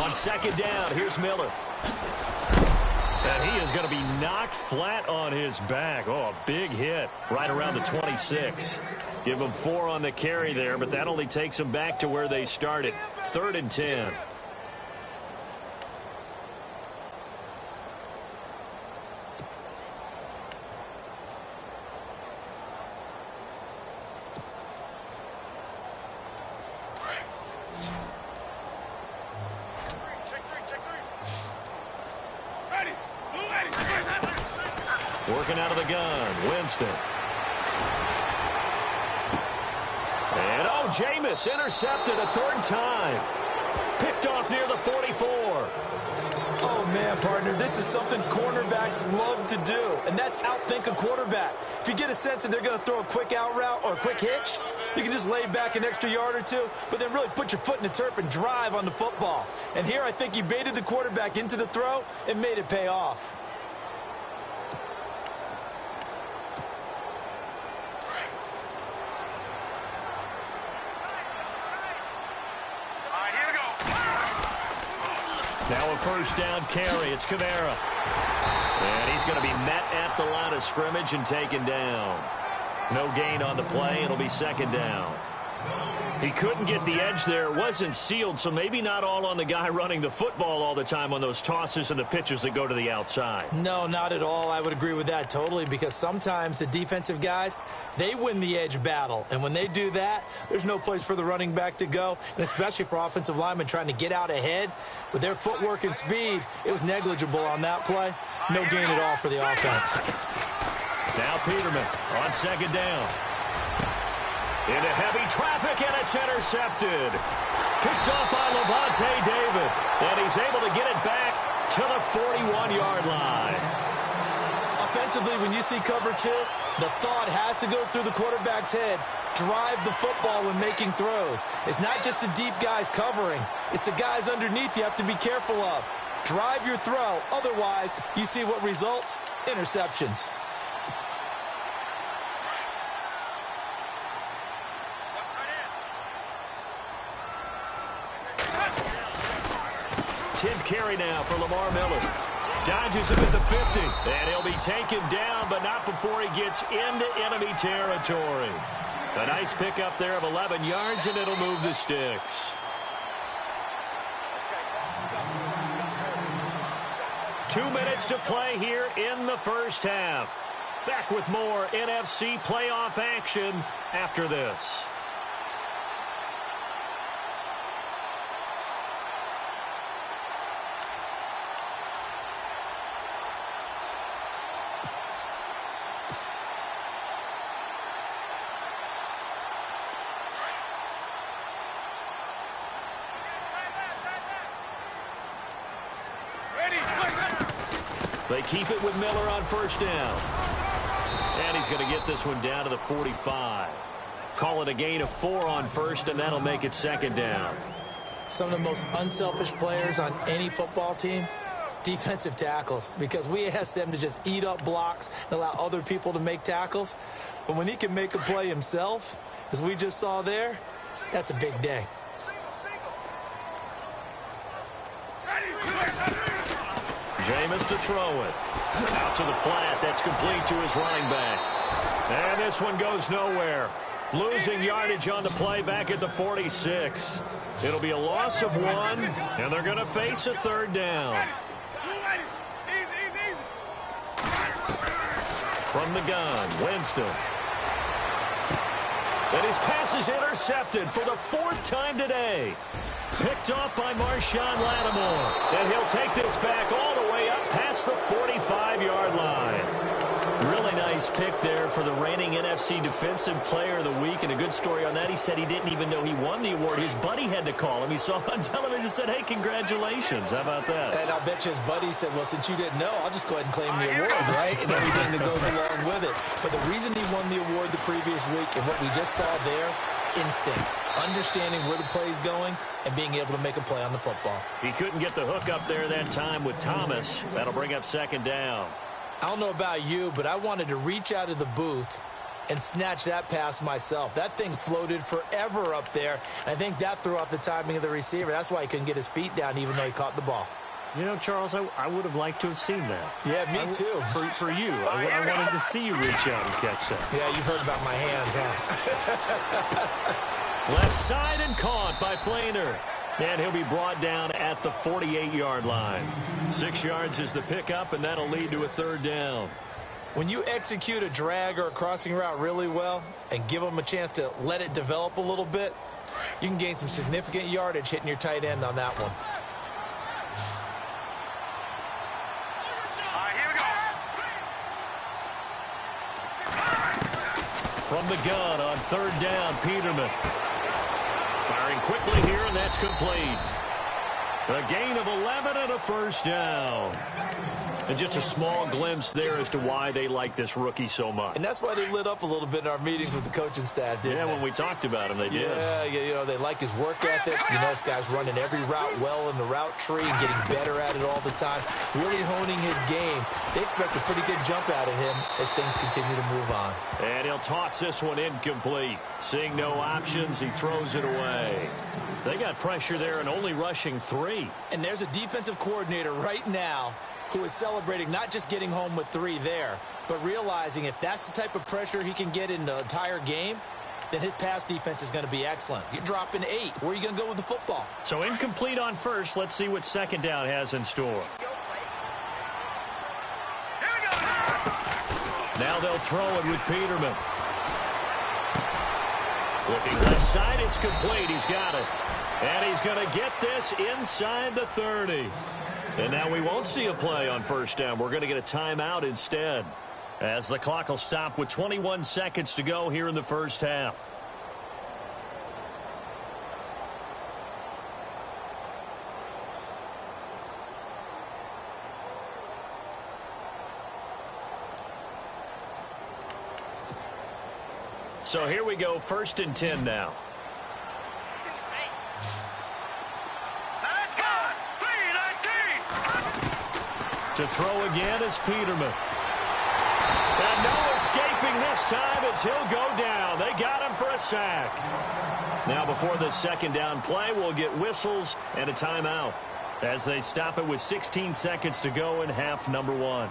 On second down, here's Miller. And he is going to be knocked flat on his back. Oh, a big hit right around the 26. Give him 4 on the carry there, but that only takes him back to where they started. 3rd and 10. Working out of the gun, Winston. And, oh, Jameis intercepted a 3rd time. Picked off near the 44. Oh, man, partner, this is something cornerbacks love to do, and that's outthink a quarterback. If you get a sense that they're going to throw a quick out route or a quick hitch, you can just lay back an extra yard or two, but then really put your foot in the turf and drive on the football. And here I think he baited the quarterback into the throw and made it pay off. Now a 1st down carry. It's Kamara. And he's going to be met at the line of scrimmage and taken down. No gain on the play. It'll be 2nd down. He couldn't get the edge there. It wasn't sealed, so maybe not all on the guy running the football all the time on those tosses and the pitches that go to the outside. No, not at all. I would agree with that totally, because sometimes the defensive guys, they win the edge battle. And when they do that, there's no place for the running back to go, and especially for offensive linemen trying to get out ahead. With their footwork and speed, it was negligible on that play. No gain at all for the offense. Now Peterman on 2nd down. Into heavy traffic, and it's intercepted. Picked off by Levante David. And he's able to get it back to the 41-yard line. Offensively, when you see cover 2, the thought has to go through the quarterback's head. Drive the football when making throws. It's not just the deep guys covering. It's the guys underneath you have to be careful of. Drive your throw. Otherwise, you see what results? Interceptions. Tenth carry now for Lamar Miller. Dodges him at the 50. And he'll be taken down, but not before he gets into enemy territory. A nice pickup there of 11 yards, and it'll move the sticks. 2 minutes to play here in the 1st half. Back with more NFC playoff action after this. They keep it with Miller on 1st down. And he's going to get this one down to the 45. Call it a gain of 4 on 1st, and that'll make it 2nd down. Some of the most unselfish players on any football team, defensive tackles, because we ask them to just eat up blocks and allow other people to make tackles. But when he can make a play himself, as we just saw there, that's a big day. Jameis to throw it. Out to the flat. That's complete to his running back. And this one goes nowhere. Losing yardage on the play back at the 46. It'll be a loss of 1, and they're going to face a 3rd down. From the gun, Winston. And his pass is intercepted for the 4th time today. Picked off by Marshawn Lattimore. And he'll take this back all the way up past the 45-yard line. Really nice pick there for the reigning NFC Defensive Player of the Week. And a good story on that, he said he didn't even know he won the award. His buddy had to call him. He saw it on television and said, hey, congratulations. How about that? And I'll bet you his buddy said, well, since you didn't know, I'll just go ahead and claim the award, right? And everything that goes along with it. But the reason he won the award the previous week and what we just saw there, instincts, understanding where the play is going, and being able to make a play on the football. He couldn't get the hook up there that time with Thomas. That'll bring up 2nd down. I don't know about you, but I wanted to reach out of the booth and snatch that pass myself. That thing floated forever up there. I think that threw off the timing of the receiver. That's why he couldn't get his feet down even though he caught the ball. You know, Charles, I would have liked to have seen that. Yeah, me too. For you. I wanted to see you reach out and catch that. Yeah, you've heard about my hands, huh? Left side and caught by Flainer. And he'll be brought down at the 48-yard line. 6 yards is the pickup, and that'll lead to a third down. When you execute a drag or a crossing route really well and give them a chance to let it develop a little bit, you can gain some significant yardage hitting your tight end on that one. From the gun on third down, Peterman. Firing quickly here, and that's complete. A gain of 11 and a first down. And just a small glimpse there as to why they like this rookie so much. And that's why they lit up a little bit in our meetings with the coaching staff, didn't they? Yeah, when we talked about him, they did. Yeah, you know, they like his work ethic. You know, this guy's running every route well in the route tree and getting better at it all the time, really honing his game. They expect a pretty good jump out of him as things continue to move on. And he'll toss this one incomplete. Seeing no options, he throws it away. They got pressure there and only rushing 3. And there's a defensive coordinator right now who is celebrating not just getting home with 3 there, but realizing if that's the type of pressure he can get in the entire game, then his pass defense is going to be excellent. You're dropping 8. Where are you going to go with the football? So incomplete on first. Let's see what second down has in store. Now they'll throw it with Peterman. Looking left side, it's complete. He's got it. And he's going to get this inside the 30. And now we won't see a play on first down. We're going to get a timeout instead, as the clock will stop with 21 seconds to go here in the first half. So here we go, 1st and 10 now. To throw again is Peterman. And no escaping this time as he'll go down. They got him for a sack. Now before the second down play, we'll get whistles and a timeout as they stop it with 16 seconds to go in half number 1.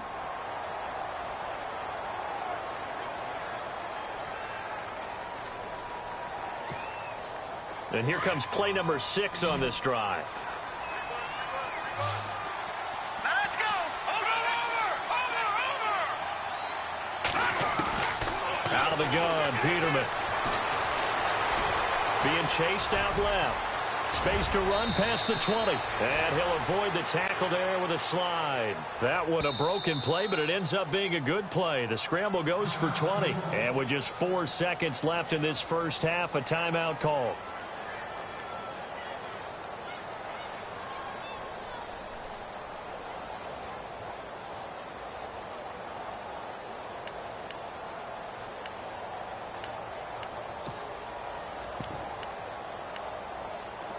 And here comes play number 6 on this drive. Out of the gun, Peterman. Being chased out left. Space to run past the 20. And he'll avoid the tackle there with a slide. That one a broken play, but it ends up being a good play. The scramble goes for 20. And with just 4 seconds left in this first half, a timeout call.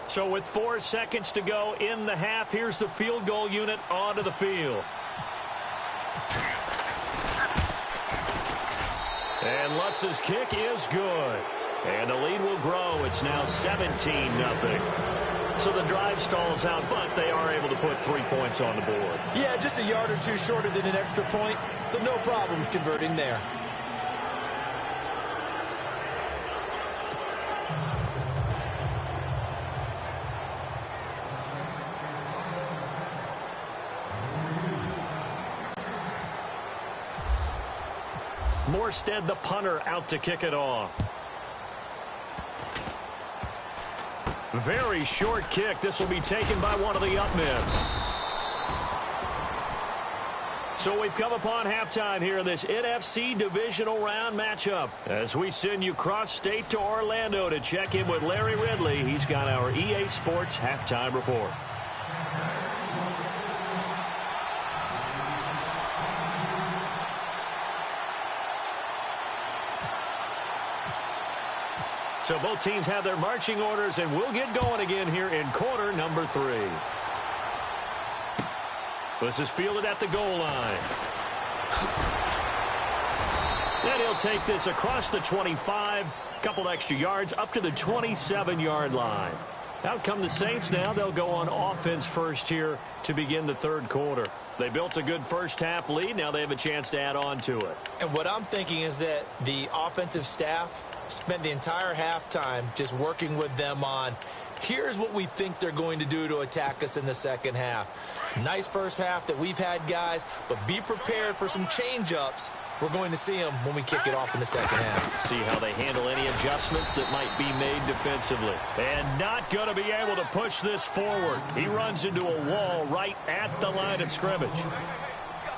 So with 4 seconds to go in the half, here's the field goal unit onto the field. And Lutz's kick is good. And the lead will grow. It's now 17-0. So the drive stalls out, but they are able to put 3 points on the board. Yeah, just a yard or 2 shorter than an extra point, so no problems converting there. Morstead, the punter, out to kick it off. Very short kick. This will be taken by one of the up men. So we've come upon halftime here in this NFC divisional round matchup as we send you cross-state to Orlando to check in with Larry Ridley. He's got our EA Sports halftime report. So both teams have their marching orders, and we'll get going again here in quarter number 3. This is fielded at the goal line. And he'll take this across the 25, a couple extra yards up to the 27-yard line. Out come the Saints now. They'll go on offense first here to begin the third quarter. They built a good first-half lead. Now they have a chance to add on to it. And what I'm thinking is that the offensive staff spent the entire halftime just working with them on, here's what we think they're going to do to attack us in the second half. Nice first half that we've had, guys, but be prepared for some change-ups. We're going to see them when we kick it off in the second half. See how they handle any adjustments that might be made defensively. And not going to be able to push this forward. He runs into a wall right at the line of scrimmage.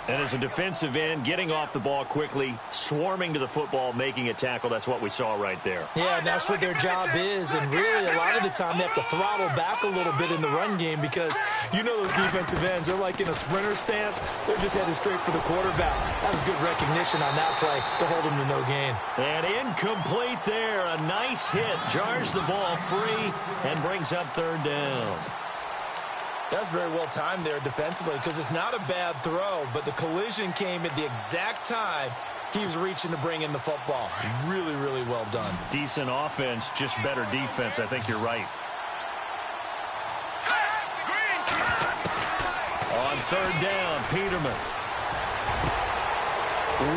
And as a defensive end, getting off the ball quickly, swarming to the football, making a tackle, that's what we saw right there. Yeah, and that's what their job is. And really, a lot of the time, they have to throttle back a little bit in the run game because you know those defensive ends, they're like in a sprinter stance. They're just headed straight for the quarterback. That was good recognition on that play to hold them to no gain. And incomplete there. A nice hit. Jars the ball free and brings up third down. That's very well timed there defensively because it's not a bad throw, but the collision came at the exact time he was reaching to bring in the football. Really, really well done. Decent offense, just better defense. I think you're right. On third down, Peterman.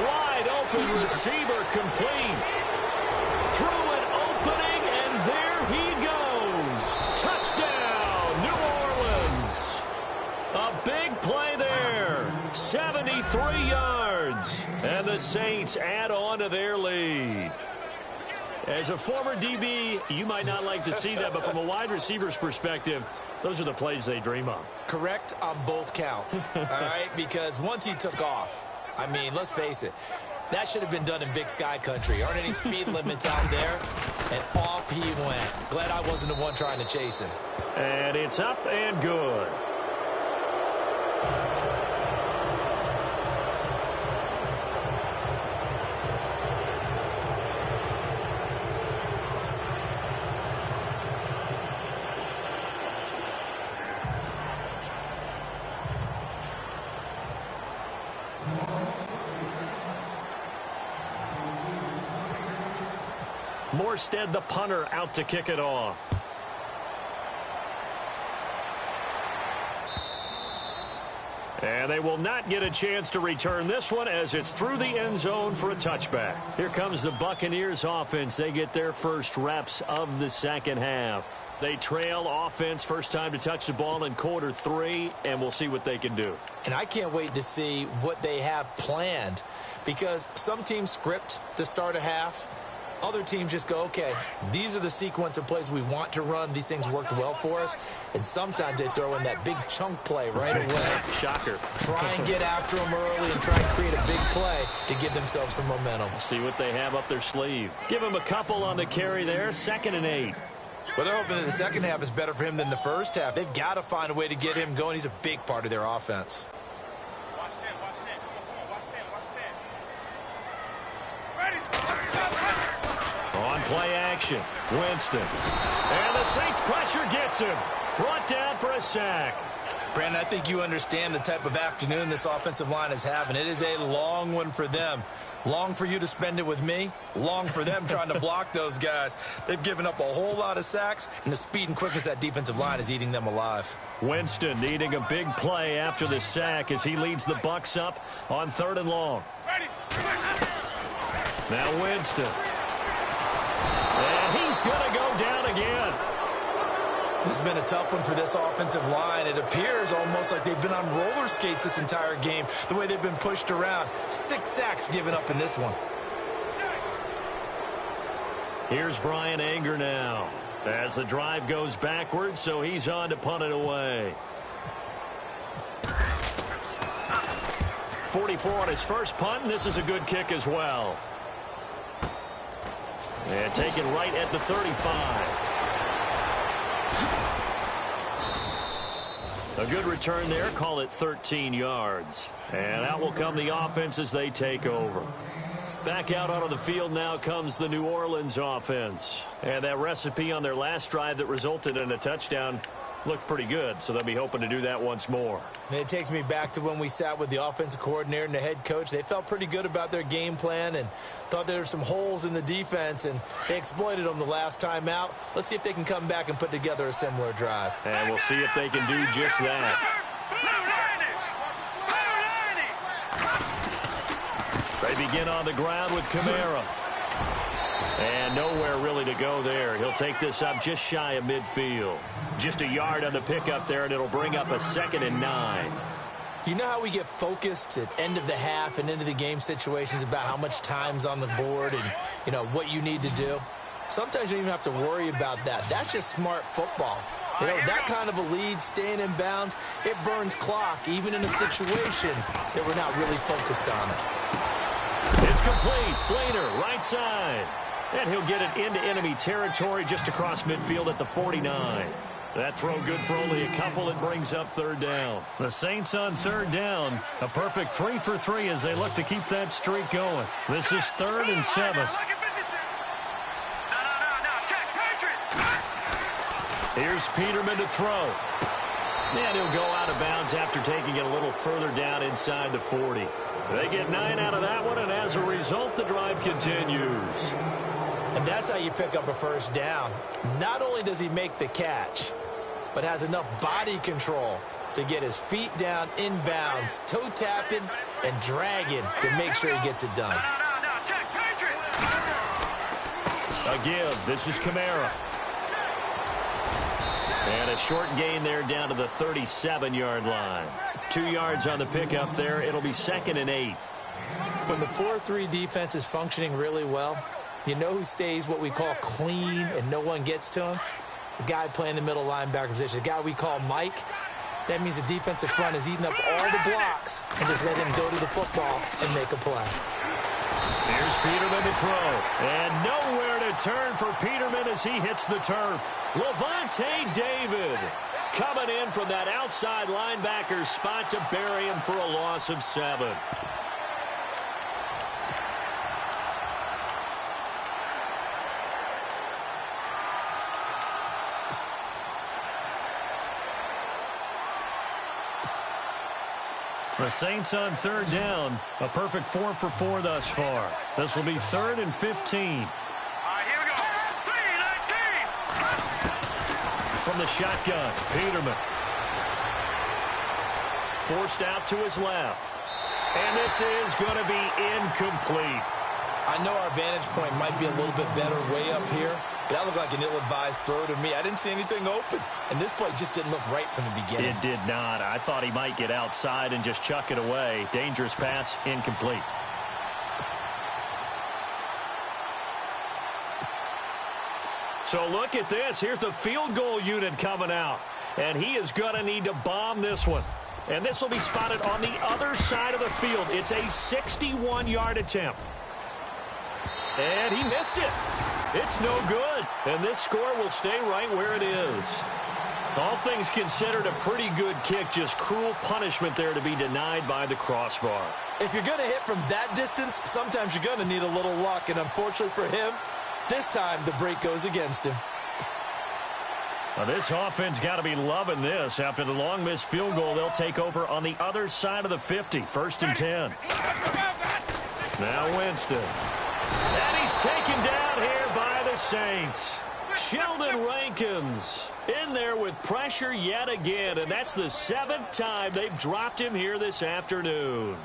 Wide open receiver complete. Through an opening, and there he goes. Touchdown, New Orleans. A big play there. 73 yards. And the Saints add on to their lead. As a former DB, you might not like to see that, but from a wide receiver's perspective, those are the plays they dream of. Correct on both counts, all right? Because once he took off, I mean, let's face it, that should have been done in Big Sky country. Aren't any speed limits out there? And off he went. Glad I wasn't the one trying to chase him. And it's up and good. Morstead, the punter, out to kick it off. And they will not get a chance to return this one as it's through the end zone for a touchback. Here comes the Buccaneers offense. They get their first reps of the second half. They trail offense, first time to touch the ball in quarter three, and we'll see what they can do. And I can't wait to see what they have planned because some teams script to start a half. Other teams just go, okay, these are the sequence of plays we want to run. These things worked well for us. And sometimes they throw in that big chunk play right away. Shocker. Try and get after them early and try and create a big play to give themselves some momentum. See what they have up their sleeve. Give them a couple on the carry there. 2nd and 8. Well, they're hoping that the second half is better for him than the first half. They've got to find a way to get him going. He's a big part of their offense. Play action. Winston. And the Saints pressure gets him. Brought down for a sack. Brandon, I think you understand the type of afternoon this offensive line is having. It is a long one for them. Long for you to spend it with me. Long for them trying to block those guys. They've given up a whole lot of sacks, and the speed and quickness of that defensive line is eating them alive. Winston needing a big play after the sack as he leads the Bucs up on 3rd and long. Now Winston. And he's going to go down again. This has been a tough one for this offensive line. It appears almost like they've been on roller skates this entire game, the way they've been pushed around. 6 sacks given up in this one. Here's Brian Anger now as the drive goes backwards, so he's on to punt it away. 44 on his first punt, and this is a good kick as well. And taken right at the 35. A good return there. Call it 13 yards. And out will come the offense as they take over. Back out onto the field now comes the New Orleans offense. And that recipe on their last drive that resulted in a touchdown looked pretty good, so they'll be hoping to do that once more. And it takes me back to when we sat with the offensive coordinator and the head coach. They felt pretty good about their game plan and thought there were some holes in the defense, and they exploited them the last time out. Let's see if they can come back and put together a similar drive. And we'll see if they can do just that. They begin on the ground with Kamara. And nowhere really to go there. He'll take this up just shy of midfield. Just a yard on the pickup there, and it'll bring up a 2nd and 9. You know how we get focused at end of the half and into the game situations about how much time's on the board and, you know, what you need to do? Sometimes you don't even have to worry about that. That's just smart football. You know, that kind of a lead, staying in bounds, it burns clock, even in a situation that we're not really focused on it. It's complete. Flainer, right side. And he'll get it into enemy territory just across midfield at the 49. That throw good for only a couple. It brings up 3rd down. The Saints on 3rd down. A perfect 3 for 3 as they look to keep that streak going. This is 3rd and 7. Here's Peterman to throw. And he'll go out of bounds after taking it a little further down inside the 40. They get 9 out of that one, and as a result, the drive continues. And that's how you pick up a 1st down. Not only does he make the catch, but has enough body control to get his feet down inbounds, toe tapping and dragging to make sure he gets it done. A give. This is Kamara. And a short gain there down to the 37-yard line. 2 yards on the pickup there. It'll be 2nd and 8. When the 4-3 defense is functioning really well, you know who stays what we call clean and no one gets to him? The guy playing the middle linebacker position, the guy we call Mike. That means the defensive front is eating up all the blocks and just let him go to the football and make a play. Here's Peterman to throw. And nowhere to turn for Peterman as he hits the turf. Levante David coming in from that outside linebacker spot to bury him for a loss of 7. The Saints on 3rd down. A perfect 4 for 4 thus far. This will be 3rd and 15. All right, here we go. 3-19. From the shotgun, Peterman. Forced out to his left. And this is going to be incomplete. I know our vantage point might be a little bit better way up here, but that looked like an ill-advised throw to me. I didn't see anything open, and this play just didn't look right from the beginning. It did not. I thought he might get outside and just chuck it away. Dangerous pass, incomplete. So look at this. Here's the field goal unit coming out, and he is going to need to bomb this one. And this will be spotted on the other side of the field. It's a 61-yard attempt. And he missed it. It's no good. And this score will stay right where it is. All things considered, a pretty good kick. Just cruel punishment there to be denied by the crossbar. If you're going to hit from that distance, sometimes you're going to need a little luck. And unfortunately for him, this time the break goes against him. Now this offense got to be loving this. After the long missed field goal, they'll take over on the other side of the 50. 1st and 10. Now Winston. And he's taken down here by the Saints. Sheldon Rankins in there with pressure yet again, and that's the 7th time they've dropped him here this afternoon.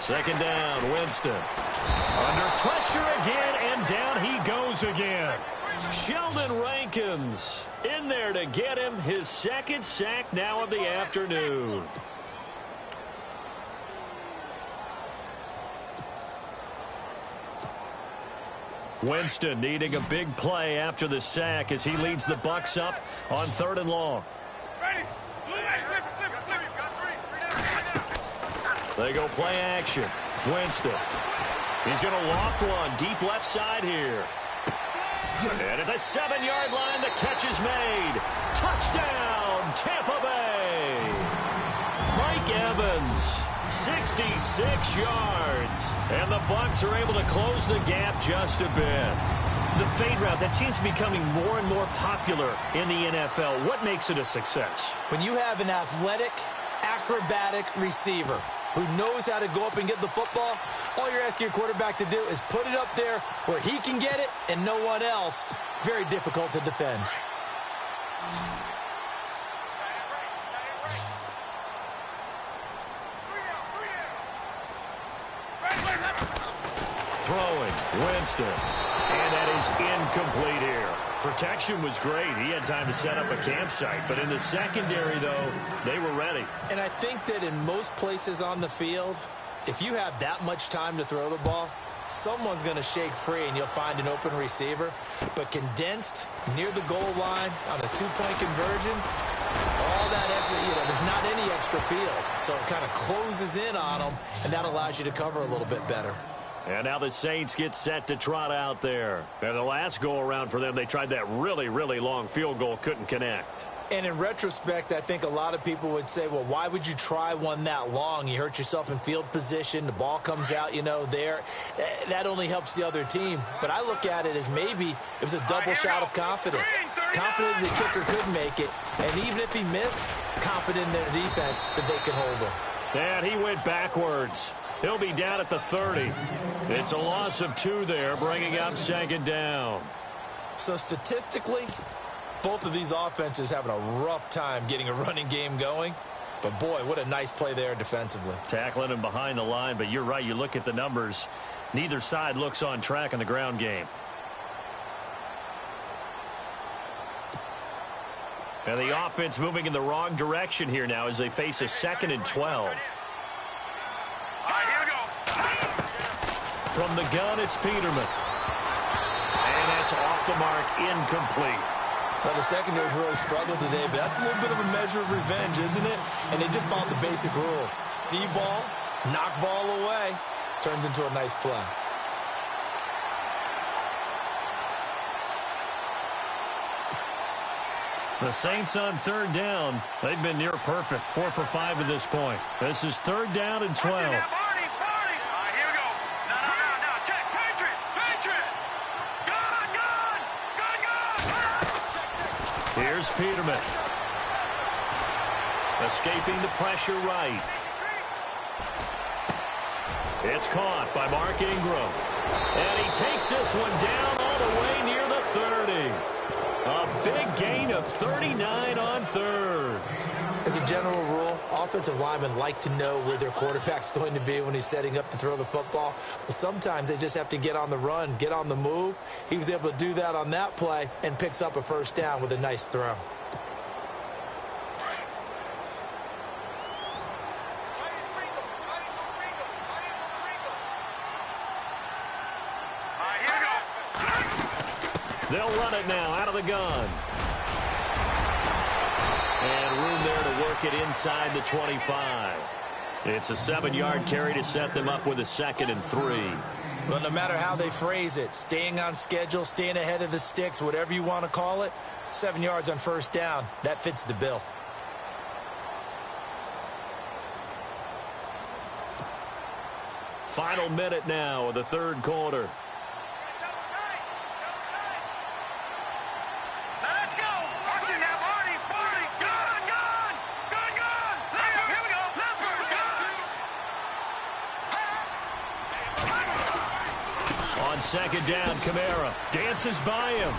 Second down, Winston. Under pressure again, and down he goes again. Sheldon Rankins in there to get him his 2nd sack now of the afternoon. Winston needing a big play after the sack as he leads the Bucs up on 3rd and long. They go play action. Winston. He's going to loft one deep left side here. And at the 7-yard line, the catch is made. Touchdown, Tampa Bay. Mike Evans 66 yards. And the Bucs are able to close the gap just a bit. The fade route, that seems to be becoming more and more popular in the NFL. What makes it a success? When you have an athletic, acrobatic receiver who knows how to go up and get the football, all you're asking your quarterback to do is put it up there where he can get it and no one else. Very difficult to defend. Throwing, Winston. And that is incomplete here. Protection was great. He had time to set up a campsite. But in the secondary, though, they were ready. And I think that in most places on the field, if you have that much time to throw the ball, someone's going to shake free and you'll find an open receiver. But condensed near the goal line on a two-point conversion, all that extra, there's not any extra field. So it kind of closes in on them, and that allows you to cover a little bit better. And now the Saints get set to trot out there. And the last go-around for them, they tried that really, really long field goal, couldn't connect. And in retrospect, I think a lot of people would say, well, why would you try one that long? You hurt yourself in field position. The ball comes out, there. That only helps the other team. But I look at it as maybe it was a double shot of confidence. Confident the kicker could make it. And even if he missed, confident in their defense that they could hold him. And he went backwards. He'll be down at the 30. It's a loss of 2 there, bringing up second down. So statistically, both of these offenses having a rough time getting a running game going. But, boy, what a nice play there defensively. Tackling him behind the line, but you're right. You look at the numbers. Neither side looks on track in the ground game. And the offense moving in the wrong direction here now as they face a 2nd and 12. From the gun, it's Peterman. And that's off the mark, incomplete. Well, the secondary's really struggled today, but that's a little bit of a measure of revenge, isn't it? And they just followed the basic rules. See ball, knock ball away, turns into a nice play. The Saints on 3rd down. They've been near perfect, 4 for 5 at this point. This is 3rd down and 12. Here's Peterman. Escaping the pressure right. It's caught by Mark Ingram. And he takes this one down all the way near the 30. A big gain of 39 on 3rd. As a general rule, offensive linemen like to know where their quarterback's going to be when he's setting up to throw the football. But sometimes they just have to get on the run, get on the move. He was able to do that on that play and picks up a first down with a nice throw. They'll run it now out of the gun. And room there to work it inside the 25. It's a 7-yard carry to set them up with a 2nd and 3. Well, no matter how they phrase it, staying on schedule, staying ahead of the sticks, whatever you want to call it, 7 yards on first down, that fits the bill. Final minute now of the 3rd quarter. On 2nd down, Kamara dances by him.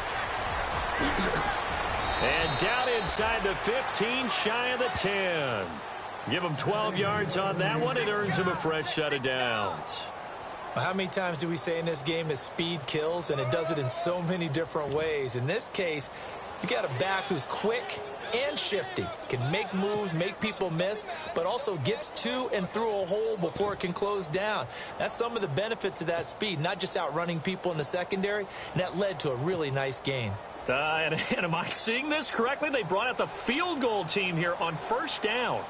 And down inside the 15, shy of the 10. Give him 12 yards on that one. It earns him a fresh set of downs. How many times do we say in this game that speed kills? And it does it in so many different ways. In this case, you got a back who's quick and shifty, can make moves, make people miss, but also gets to and through a hole before it can close down. That's some of the benefits of that speed, not just outrunning people in the secondary, and that led to a really nice gain. And am I seeing this correctly? They brought out the field goal team here on 1st down.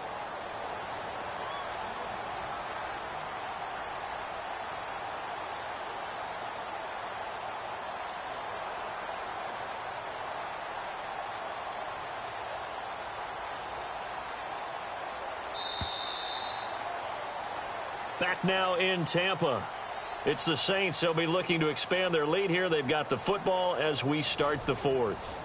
Back now in Tampa. It's the Saints. They'll be looking to expand their lead here. They've got the football as we start the fourth.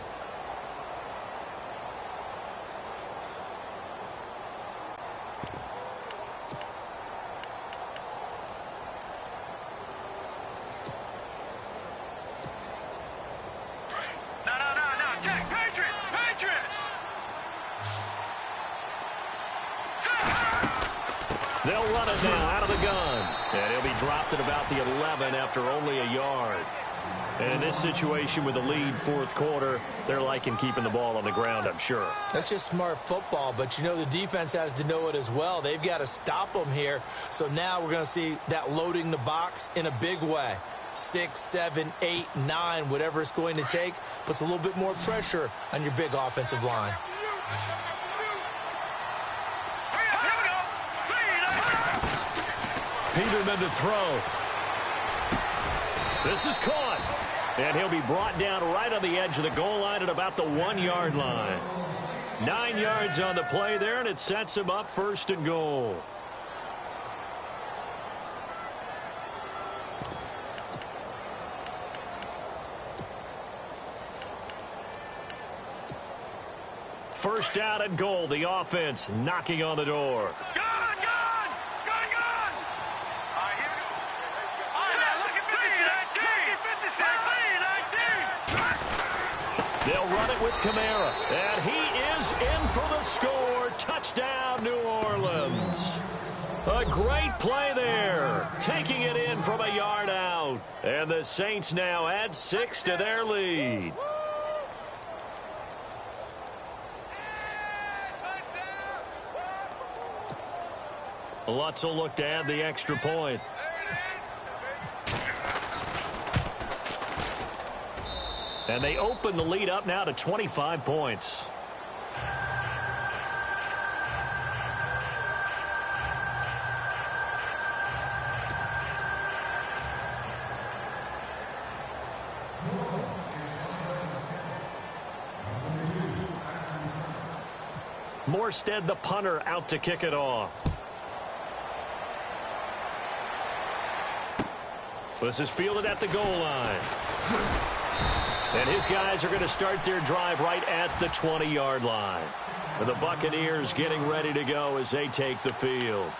They'll run it now out of the gun. And he'll be dropped at about the 11 after only a yard. And in this situation with the lead fourth quarter, they're liking keeping the ball on the ground, I'm sure. That's just smart football, but you know the defense has to know it as well. They've got to stop them here. So now we're going to see that loading the box in a big way. 6, 7, 8, 9, whatever it's going to take, puts a little bit more pressure on your big offensive line. Peterman to throw. This is caught. And he'll be brought down right on the edge of the goal line at about the 1-yard line. 9 yards on the play there, and it sets him up first and goal. First down and goal. The offense knocking on the door. They'll run it with Kamara, and he is in for the score. Touchdown, New Orleans. A great play there, taking it in from a yard out. And the Saints now add 6 to their lead. Lutz will look to add the extra point. And they open the lead up now to 25 points. Morstead, the punter, out to kick it off. This is fielded at the goal line. And his guys are going to start their drive right at the 20-yard line. And the Buccaneers getting ready to go as they take the field.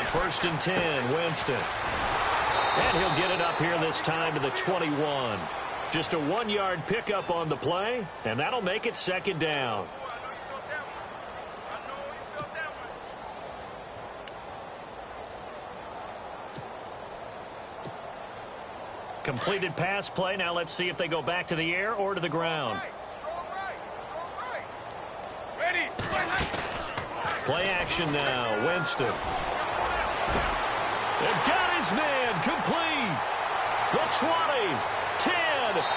First and 10, Winston. And he'll get it up here this time to the 21. Just a 1-yard pickup on the play, and that'll make it second down. Completed pass play. Now let's see if they go back to the air or to the ground. Play action now, Winston. They've got his man complete. The 20, 10,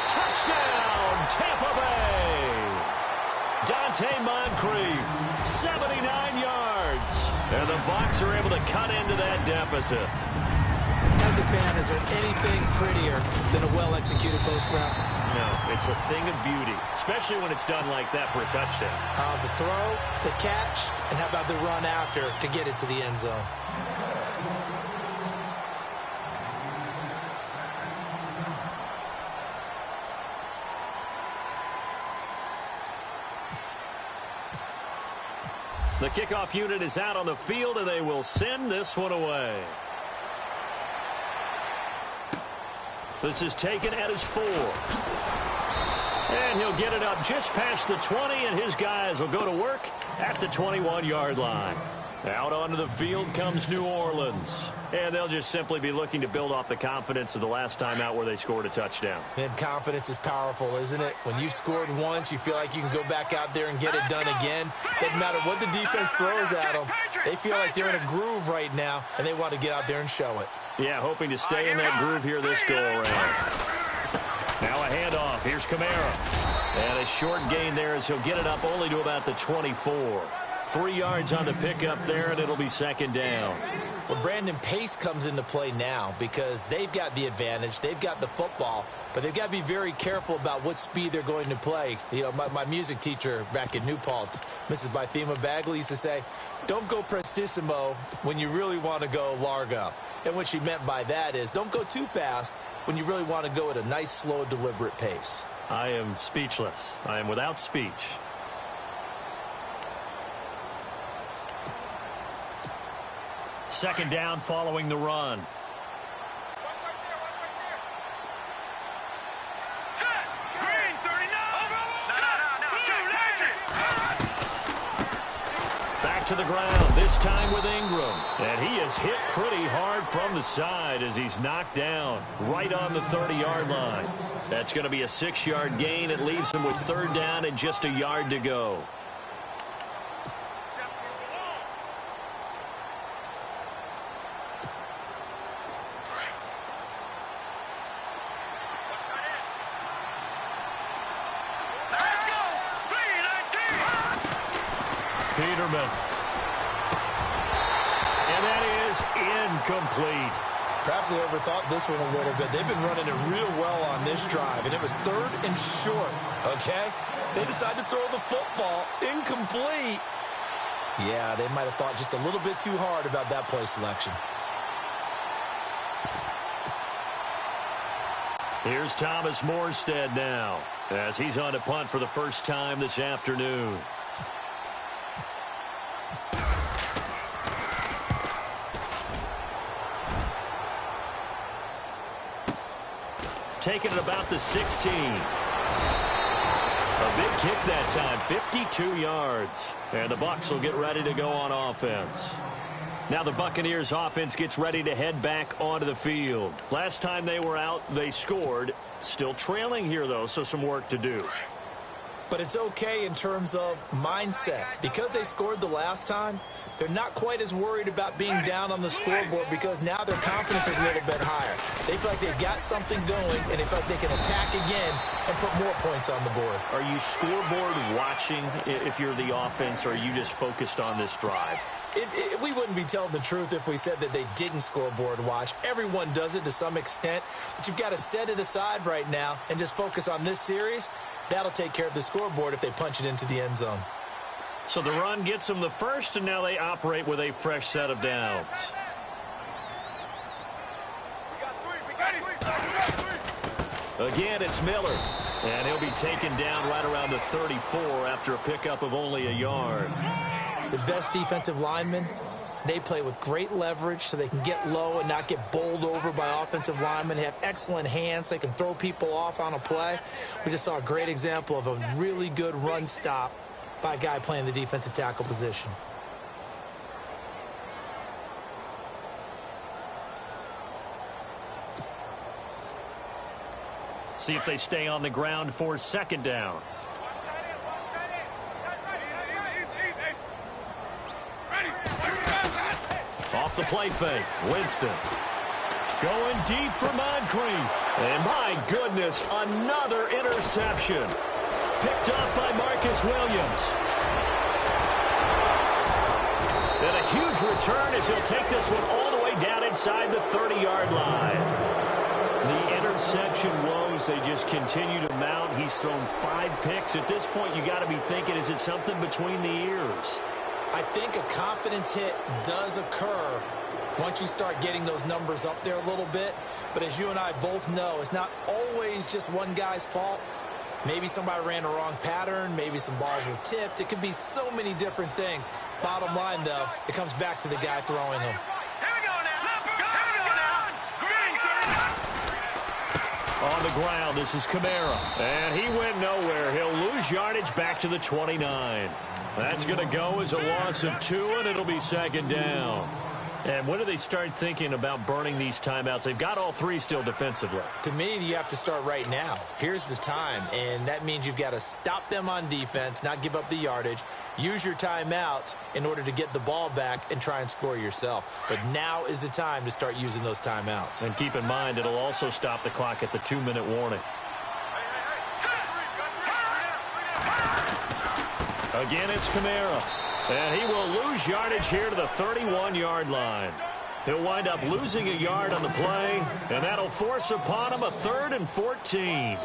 touchdown, Tampa Bay. Dante Moncrief, 79 yards. And the Bucs are able to cut into that deficit. As a fan, is there anything prettier than a well-executed post route? No, it's a thing of beauty, especially when it's done like that for a touchdown. The throw, the catch, and how about the run after to get it to the end zone? The kickoff unit is out on the field, and they will send this one away. This is taken at his 4. And he'll get it up just past the 20, and his guys will go to work at the 21-yard line. Out onto the field comes New Orleans. And they'll just simply be looking to build off the confidence of the last time out where they scored a touchdown. And confidence is powerful, isn't it? When you've scored once, you feel like you can go back out there and get it done again. Doesn't matter what the defense throws at them. They feel like they're in a groove right now, and they want to get out there and show it. Yeah, hoping to stay in that groove here this go-around. Now a handoff. Here's Kamara. And a short gain there as he'll get it up only to about the 24. 3 yards on the pickup there, and it'll be second down. Well, Brandon, pace comes into play now because they've got the advantage. They've got the football, but they've got to be very careful about what speed they're going to play. You know, my music teacher back in New Paltz, Mrs. Bythema Bagley, used to say, don't go prestissimo when you really want to go largo. And what she meant by that is don't go too fast when you really want to go at a nice, slow, deliberate pace. I am speechless. I am without speech. Second down following the run. Back to the ground, this time with Ingram. And he is hit pretty hard from the side as he's knocked down right on the 30-yard line. That's going to be a 6-yard gain. It leaves him with third down and just a yard to go. Peterman. And that is incomplete. Perhaps they overthought this one a little bit. They've been running it real well on this drive, and it was third and short, okay? They decided to throw the football incomplete. Yeah, they might have thought just a little bit too hard about that play selection. Here's Thomas Morstead now as he's on to punt for the first time this afternoon. Taking it about the 16. A big kick that time, 52 yards. And the Bucs will get ready to go on offense. Now the Buccaneers offense gets ready to head back onto the field. Last time they were out, they scored. Still trailing here, though, so some work to do. But it's okay in terms of mindset. Because they scored the last time, they're not quite as worried about being down on the scoreboard because now their confidence is a little bit higher. They feel like they've got something going, and they feel like they can attack again and put more points on the board. Are you scoreboard watching if you're the offense, or are you just focused on this drive? We wouldn't be telling the truth if we said that they didn't scoreboard watch. Everyone does it to some extent, but you've got to set it aside right now and just focus on this series. That'll take care of the scoreboard if they punch it into the end zone. So the run gets them the first, and now they operate with a fresh set of downs. Again, it's Miller, and he'll be taken down right around the 34 after a pickup of only a yard. The best defensive linemen, they play with great leverage so they can get low and not get bowled over by offensive linemen. They have excellent hands. They can throw people off on a play. We just saw a great example of a really good run stop by a guy playing the defensive tackle position. See if they stay on the ground for second down. Off the play fake, Winston. Going deep for Moncrief. And my goodness, another interception. Picked up by Marcus Williams. And a huge return as he'll take this one all the way down inside the 30-yard line. The interception woes, they just continue to mount. He's thrown 5 picks. At this point, you got to be thinking, is it something between the ears? I think a confidence hit does occur once you start getting those numbers up there a little bit. But as you and I both know, it's not always just one guy's fault. Maybe somebody ran a wrong pattern. Maybe some balls were tipped. It could be so many different things. Bottom line, though, it comes back to the guy throwing them. On the ground, this is Kamara. And he went nowhere. He'll lose yardage back to the 29. That's going to go as a loss of 2, and it'll be second down. And when do they start thinking about burning these timeouts? They've got all 3 still defensively. To me, you have to start right now. Here's the time, and that means you've got to stop them on defense, not give up the yardage, use your timeouts in order to get the ball back and try and score yourself. But now is the time to start using those timeouts. And keep in mind, it'll also stop the clock at the 2-minute warning. Again, it's Kamara. And he will lose yardage here to the 31-yard line. He'll wind up losing a yard on the play, and that'll force upon him a 3rd and 14.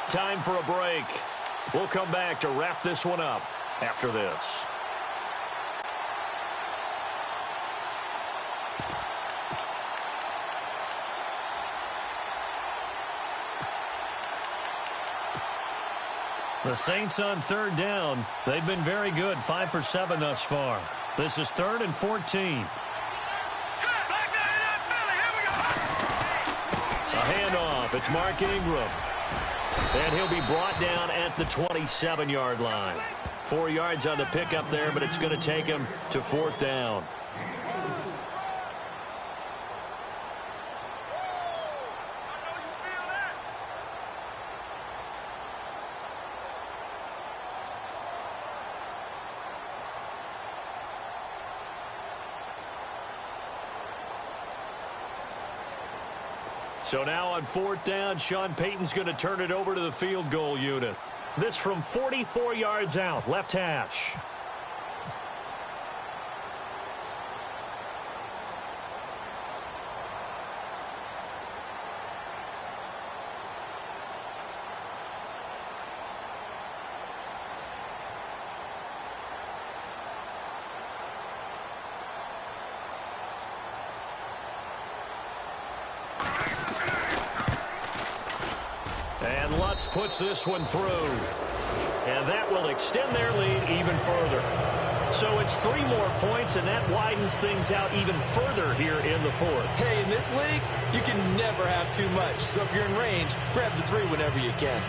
Time for a break. We'll come back to wrap this one up after this. The Saints on 3rd down. They've been very good, 5 for 7 thus far. This is 3rd and 14. A handoff. It's Mark Ingram. And he'll be brought down at the 27-yard line. 4 yards on the pickup there, but it's going to take him to 4th down. So now on 4th down, Sean Payton's going to turn it over to the field goal unit. This from 44 yards out, left hash. And Lutz puts this one through. And that will extend their lead even further. So it's 3 more points, and that widens things out even further here in the 4th. Hey, in this league, you can never have too much. So if you're in range, grab the 3 whenever you can.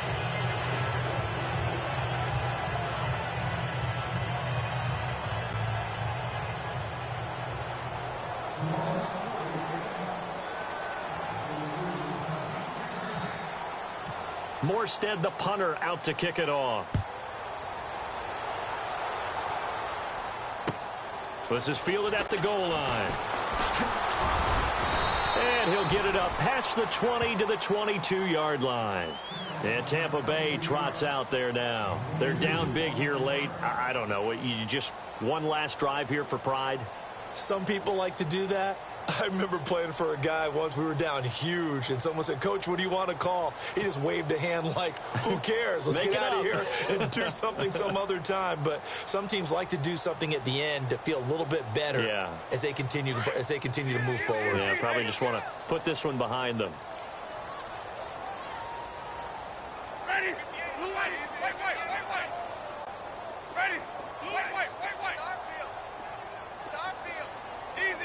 Morstead, the punter, out to kick it off. This is fielded at the goal line. And he'll get it up past the 20 to the 22-yard line. And Tampa Bay trots out there now. They're down big here late. I don't know. You just one last drive here for pride? Some people like to do that. I remember playing for a guy once. We were down huge, and someone said, "Coach, what do you want to call?" He just waved a hand like, who cares? Let's get out of here and do something some other time. But some teams like to do something at the end to feel a little bit better as they continue to move forward. Yeah, probably just want to put this one behind them. Ready? Blue white. White. Ready? Blue white. Sharp field. Easy.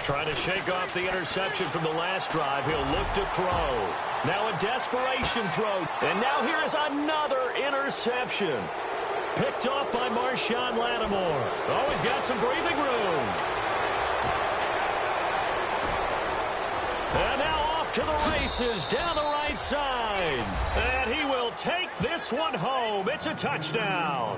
Trying to shake off the interception from the last drive. He'll look to throw. Now a desperation throw. And now here is another interception. Picked off by Marshawn Lattimore. Oh, he's got some breathing room. And now off to the races down the right side. And he will take this one home. It's a touchdown.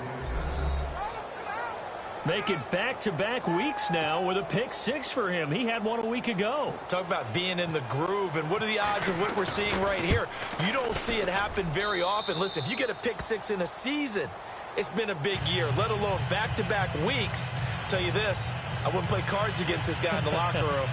Make it back-to-back weeks now with a pick six for him. He had one a week ago. Talk about being in the groove, and what are the odds of what we're seeing right here? You don't see it happen very often. Listen, if you get a pick six in a season, it's been a big year, let alone back-to-back weeks. Tell you this, I wouldn't play cards against this guy in the locker room.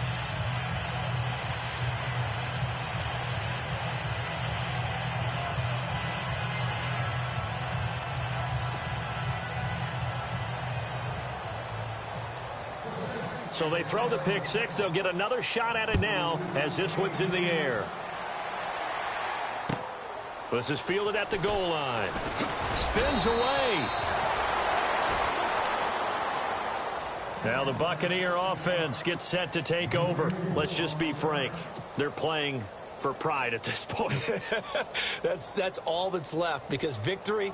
So they throw the pick six. They'll get another shot at it now as this one's in the air. This is fielded at the goal line. Spins away. Now the Buccaneer offense gets set to take over. Let's just be frank. They're playing for pride at this point. That's all that's left, because victory,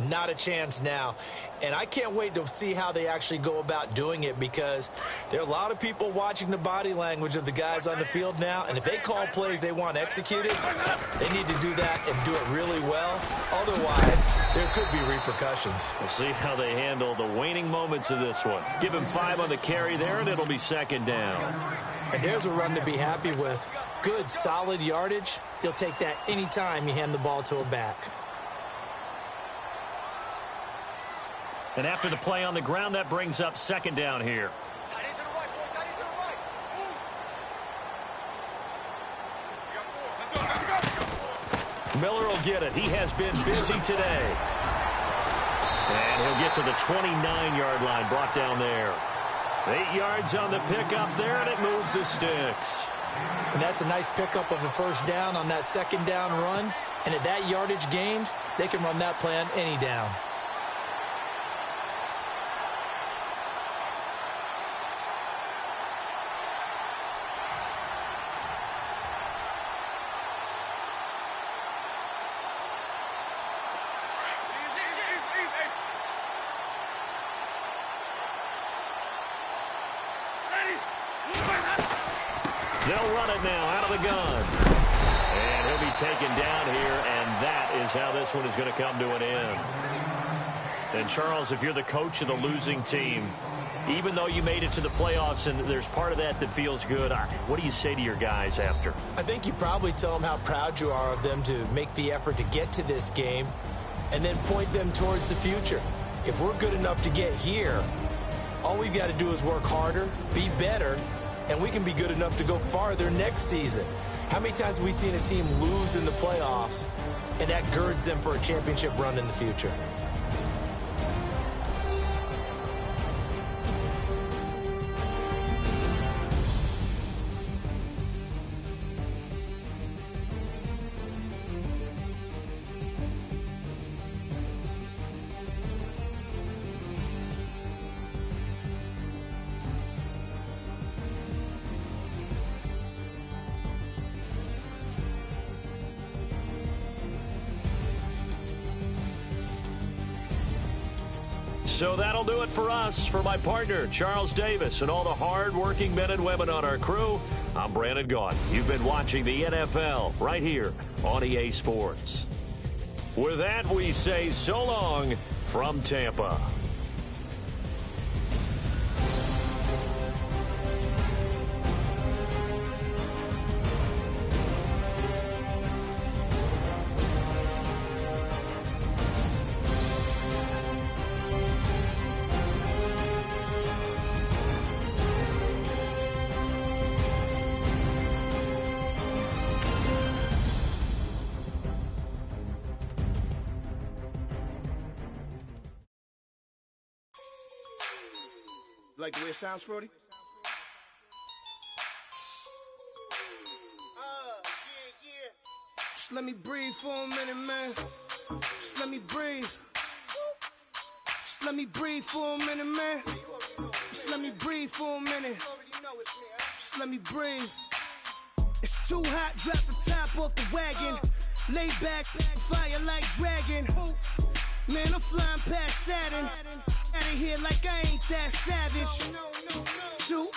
not a chance now. And I can't wait to see how they actually go about doing it, because there are a lot of people watching the body language of the guys on the field now. And if they call plays they want executed, they need to do that and do it really well. Otherwise, there could be repercussions. We'll see how they handle the waning moments of this one. Give him 5 on the carry there, and it'll be second down. And there's a run to be happy with. Good, solid yardage. He'll take that anytime you hand the ball to a back. And after the play on the ground, that brings up second down here. Miller will get it. He has been busy today. And he'll get to the 29-yard line, brought down there. 8 yards on the pickup there, and it moves the sticks. And that's a nice pickup of a first down on that second down run. And at that yardage gained, they can run that play on any down. They'll run it now out of the gun. And he'll be taken down here, and that is how this one is going to come to an end. And, Charles, if you're the coach of the losing team, even though you made it to the playoffs and there's part of that that feels good, what do you say to your guys after? I think you probably tell them how proud you are of them to make the effort to get to this game and then point them towards the future. If we're good enough to get here, all we've got to do is work harder, be better, and we can be good enough to go farther next season. How many times have we seen a team lose in the playoffs, and that girds them for a championship run in the future? So that'll do it for us. For my partner, Charles Davis, and all the hard-working men and women on our crew, I'm Brandon Gaudin. You've been watching the NFL right here on EA Sports. With that, we say so long from Tampa. Like the way it sounds, Frody? Just let me breathe for a minute, man. Just let me breathe. Just let me breathe for a minute, man. Just let me breathe for a minute. Just let me breathe. It's too hot, drop the top off the wagon. Lay back, fire like dragon. Man, I'm flying past Saturn. Out of here like I ain't that savage. 2,